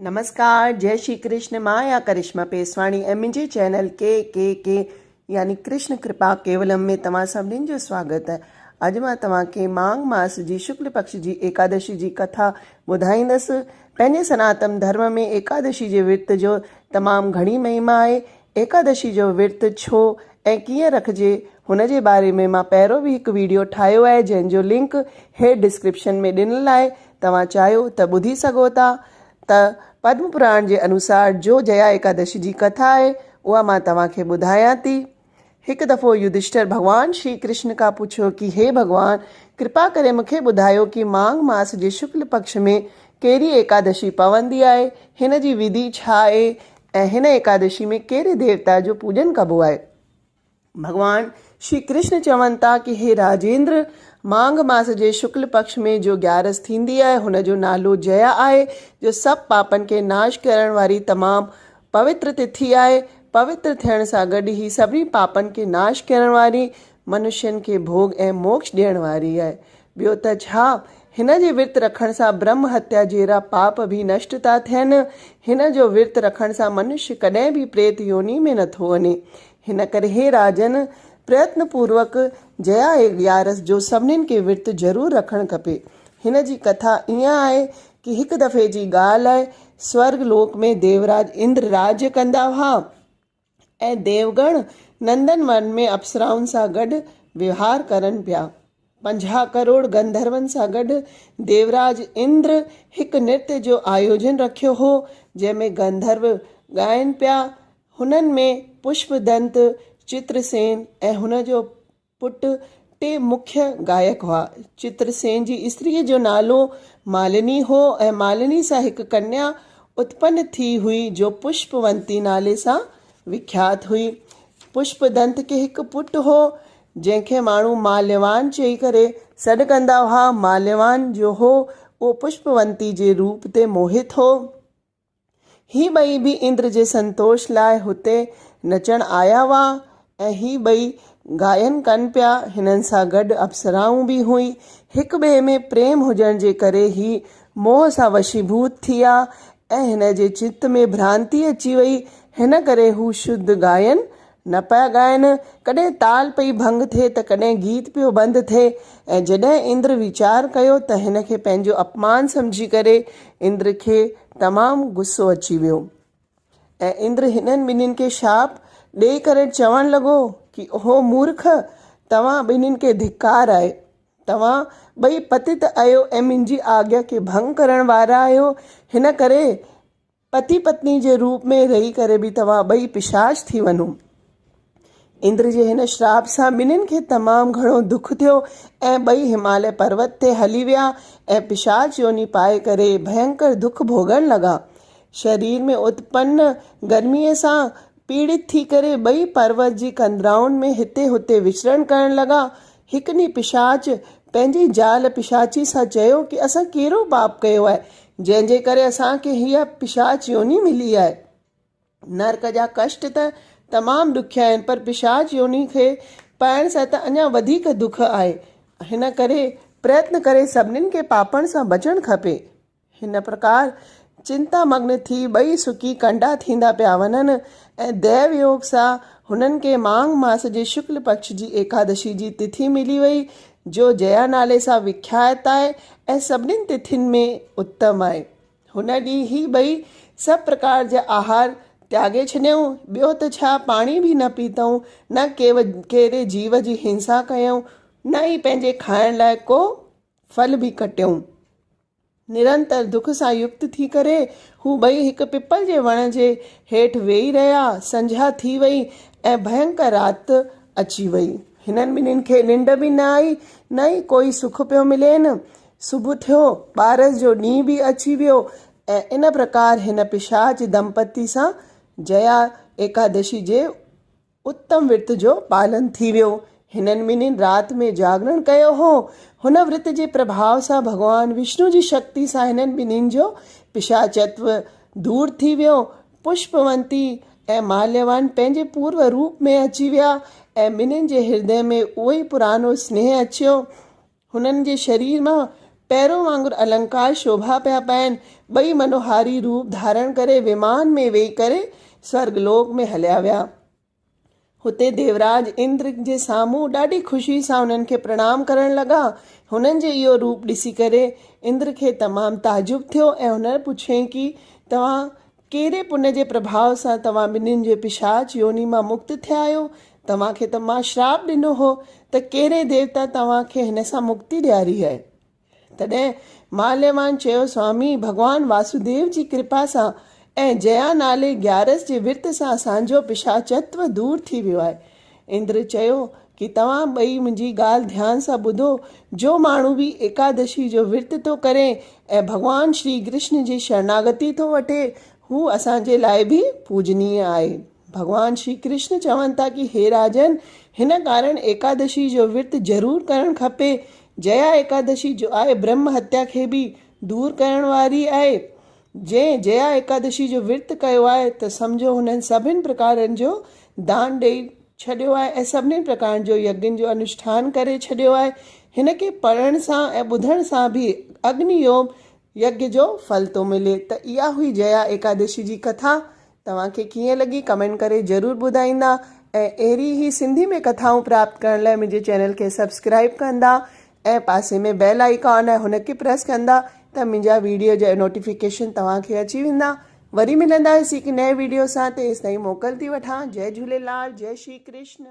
नमस्कार, जय श्री कृष्ण। मां या करिश्मा पेसवाणी ऐं मुंहिंजे चैनल के यानी कृष्ण कृपा केवलम में तव्हां सभिनीनि जो स्वागत है। अॼु मां तव्हांखे माघ मास जी शुक्ल पक्ष जी एकादशी जी कथा ॿुधाईंदसि। पंहिंजे सनातन धर्म में एकादशी जे विर्त जो तमामु घणी महिमा आहे। एकादशी जो विर्त छो ऐं कीअं रखिजे हुन जे बारे में मां पहिरियों बि हिकु वीडियो ठाहियो आहे, जंहिंजो लिंक हेठि डिस्क्रिप्शन में ॾिनल आहे। तव्हां चाहियो त ॿुधी सघो था। त पद्म पुराण जे अनुसार जो जया एकादशी जी कथा आहे उहा मां तव्हांखे ॿुधायां थी। हिकु दफ़ो युधिष्ठिर भगवान श्री कृष्ण खां पुछियो कि हे भगवान, कृपा करे मूंखे ॿुधायो कि माघ मास जे शुक्ल पक्ष में कहिड़ी एकादशी पवंदी आहे, हिन जी विधि छा आहे ऐं हिन एकादशी में कहिड़े देवता जो पूजन कबो आहे। भगवान श्री कृष्ण चवनि था कि हे राजेंद्र, माघ मास जे शुक्ल पक्ष में जो 11 थींदी आहे हुन जो नालो जया आहे, जो सभु पापनि खे नाश करण वारी तमामु पवित्र तिथि आहे। पवित्र थियण सां गॾु ई सभिनी पापनि खे नाश करण वारी, मनुष्यनि खे भोग ऐं मोक्ष ॾियण वारी आहे। ॿियो त छा, हिन जे विर्त रखण सां ब्रह्म हत्या जहिड़ा पाप बि नष्ट था थियनि। हिन जो विर्त रखण सां मनुष्य कॾहिं बि प्रेत योनि में नथो वञे। हिन करे हे राजन, प्रयत्न पूर्वक जया 11 जो सभिनीनि खे विर्त ज़रूरु रखणु खपे। हिन जी कथा ईअं आहे कि हिकु दफ़े जी ॻाल्हि आहे, स्वर्ग लोक में देवराज इंद्र राज्य कंदा हुआ ऐं देवगण नंदन वन में अप्सराउनि सां गॾु विहार करनि पिया। 50 करोड़ गंधर्वनि सां गॾु देवराज इंद्र हिकु नृत्य जो आयोजन रखियो हो, जंहिंमें गंधर्व ॻाइनि पिया। हुननि में पुष्पदंत, चित्रसेन ऐं हुन जो पुटु 3 मुख्य गायक हुआ। चित्रसेन जी स्त्रीअ जो नालो मालिनी हो ऐं मालिनी सां हिकु कन्या उत्पन्न थी हुई जो पुष्पवंती नाले सां विख्यात हुई। पुष्पदंत खे हिकु पुटु हो जंहिंखे माण्हू माल्यवान चई करे सॾु कंदा हुआ। माल्यवान जो हो उहो पुष्पवंती जे रूप ते मोहित हो। ही ॿई बि इंद्र जे संतोष लाइ हुते नचण आया हुआ ऐं ही ॿई गायन कनि पिया। हिननि सां गॾु अप्सराऊं बि हुई। हिक ॿिए में प्रेम हुजण जे करे ही मोह सां वशीभूत थी विया ऐं हिन जे चित्त में भ्रांति अची वई। हिन करे हू शुद्ध गायन न पिया ॻाइनि। कॾहिं ताल पई भंग थिए त कॾहिं गीत पियो बंदि थिए। ऐं जॾहिं इंद्र वीचार कयो त हिन खे पंहिंजो अपमान सम्झी करे इंद्र खे तमामु गुस्सो अची वियो ऐं इंद्र हिननि ॿिन्हिनि खे शाप ॾेई करे चवणु लॻो कि ओहो मूर्ख, तव्हां ॿिन्हिनि खे धिक्कार आहे। तव्हां ॿई पतित आहियो ऐं मुंहिंजी आज्ञा खे भंग करण वारा आहियो। हिन करे पति पत्नी जे रूप में रही करे बि तव्हां ॿई पिशाच थी वञो। इंद्र जे हिन श्राप सां ॿिन्हिनि खे तमामु घणो दुख थियो ऐं ॿई हिमालय पर्वत ते हली विया ऐं पिशाच योनि पाए करे भयंकर दुख भोगण लॻा। शरीर में उत्पन्न गर्मीअ सां पीड़ित थी करे ॿई पर्वत जी कंदराउनि में हिते हुते विचरण करण लॻा। हिकु ॾींहुं पिशाच पंहिंजी ज़ाल पिशाची सां चयो कि असां कहिड़ो पाप कयो आहे जंहिंजे करे असांखे हीअ पिशाच योनि मिली आहे। नरक जा कष्ट त तमामु ॾुखिया आहिनि, पर पिशाच योनि खे पाइण सां त अञा वधीक दुख आहे। हिन करे प्रयत्न करे सभिनीनि खे पापण सां बचणु खपे। हिन प्रकार चिंता मग्न थी ॿई सुकी कंडा थींदा पिया वञनि ऐं दैव योग सां हुननि खे माघ मास जे शुक्ल पक्ष जी एकादशी जी तिथि मिली वई, जो जया नाले सां विख्यात आहे ऐं सभिनीनि तिथियुनि में उत्तम आहे। हुन ॾींहुं ही ॿई सभु प्रकार जा आहार त्यागे छॾियऊं। ॿियो त छा, पाणी बि न पीतऊं, न कहिड़े जीव जी हिंसा कयऊं, न ई पंहिंजे खाइण लाइ को फल बि कटियऊं। निरंतर दुख सां युक्त थी करे हू ॿई हिकु पिपल जे वण जे हेठि वेही रहिया। संझा थी वई ऐं भयंकर राति अची वई। हिननि ॿिन्हिनि खे निंड बि न आई, न ई कोई सुख पियो मिलेनि। सुबुह थियो, ॿारस जो ॾींहुं बि अची वियो ऐं इन प्रकार हिन पिशाच दंपति सां जया एकादशी जे उत्तम विर्त जो पालन थी वियो। हिननि ॿिन्हिनि राति में जागरण कयो हो। हुन विर्त जे प्रभाव सां भगवान विष्णु जी शक्ति सां हिननि ॿिन्हिनि जो पिशाचत्व दूर थी वियो। पुष्पवंती ऐं माल्यवान पंहिंजे पूर्व रूप में अची विया ऐं ॿिन्हिनि जे हृदय में उहो ई पुरानो स्नेह अचियो। हुननि जे शरीर मां पैरों वांगुरु अलंकार शोभा पिया पाइनि। ॿई मनोहारी रूप धारण करे विमान में वेही करे स्वर्गलोक में हलिया विया। हुते देवराज इंद्र जे साम्हूं ॾाढी ख़ुशी सां उन्हनि खे प्रणाम करण लॻा। हुननि जे इहो रूप ॾिसी करे इंद्र खे तमामु ताजुब थियो ऐं हुन पुछियईं कि तव्हां कहिड़े पुण्य जे प्रभाव सां तव्हां ॿिन्हिनि जे पिशाच योनि मां मुक्त थिया आहियो? तव्हांखे त मां श्राप ॾिनो हो त कहिड़े देवता तव्हांखे हिन सां मुक्ति ॾियारी आहे? तॾहिं माल्यवान चयो, स्वामी, भॻवान वासुदेव जी कृपा सां ऐं जया नाले ग्यारस जे विर्त सां असांजो पिशाचत्व दूर थी वियो आहे। इंद्र चयो कि तव्हां ॿई मुंहिंजी ॻाल्हि ध्यान सां ॿुधो। जो माण्हू बि एकादशी जो विर्त थो करे ऐं भॻवान श्री कृष्ण जी शरणागति थो वठे, हू असांजे लाइ बि पूजनीय आहे। भॻवान श्री कृष्ण चवनि था कि हे राजन, हिन कारण एकादशी जो विर्त ज़रूरु करणु खपे। जया एकादशी जो आहे ब्रह्म हत्या खे बि दूर करण वारी आहे। जंहिं जया एकादशी जो विर्त कयो आहे त सम्झो हुननि सभिनि प्रकारनि जो दान ॾेई छॾियो आहे ऐं सभिनी प्रकारनि जो यज्ञनि जो अनुष्ठान करे छॾियो आहे। हिन खे पढ़ण सां ऐं ॿुधण सां बि अग्नियोम यज्ञ जो फल थो मिले। त इहा हुई जया एकादशी जी कथा। तव्हांखे कीअं लॻी कमेंट करे ज़रूरु ॿुधाईंदा ऐं अहिड़ी ई सिंधी में कथाऊं प्राप्त करण लाइ मुंहिंजे चैनल खे सब्सक्राइब कंदा ऐं पासे में बेल आइकॉन आहे हुनखे प्रेस कंदा त मुंहिंजा वीडियो जा नोटिफिकेशन तव्हांखे अची वेंदा। वरी मिलंदासीं हिकु नए वीडियो सां। तेसिताईं मोकल थी वठां। जय झूलेलाल, जय श्री कृष्ण।